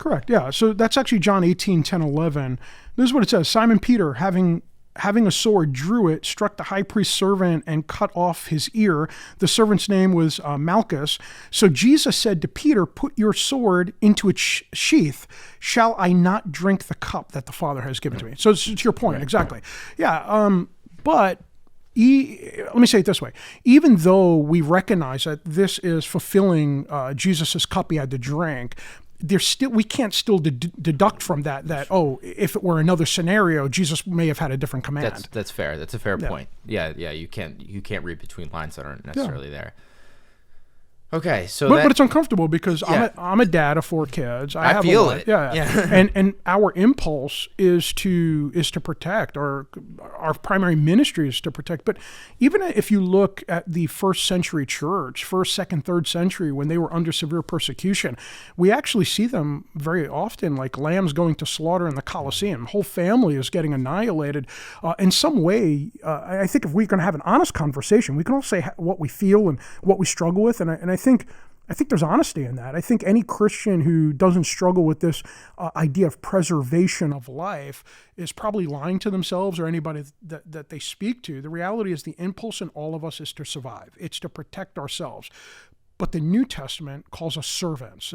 Correct. Yeah. So that's actually John 18:10-11. This is what it says. Simon Peter, having a sword, drew it, struck the high priest's servant, and cut off his ear. The servant's name was Malchus. So Jesus said to Peter, put your sword into its sheath. Shall I not drink the cup that the Father has given to me? So it's your point. Right. Exactly. Yeah. But let me say it this way. Even though we recognize that this is fulfilling Jesus's cup he had to drink, we can't still deduct from that if it were another scenario, Jesus may have had a different command. That's fair. That's a fair point. Yeah. You can't read between lines that aren't necessarily there. Okay, so but it's uncomfortable because I'm a dad of 4 kids. I feel it. Yeah. And our impulse is to protect. Our primary ministry is to protect. But even if you look at the first century church, first, second, third century, when they were under severe persecution, we actually see them very often like lambs going to slaughter in the Colosseum. The whole family is getting annihilated. In some way, I think if we're going to have an honest conversation, we can all say what we feel and what we struggle with. And I think there's honesty in that. I think any Christian who doesn't struggle with this idea of preservation of life is probably lying to themselves or anybody that they speak to. The reality is the impulse in all of us is to survive. It's to protect ourselves. But the New Testament calls us servants.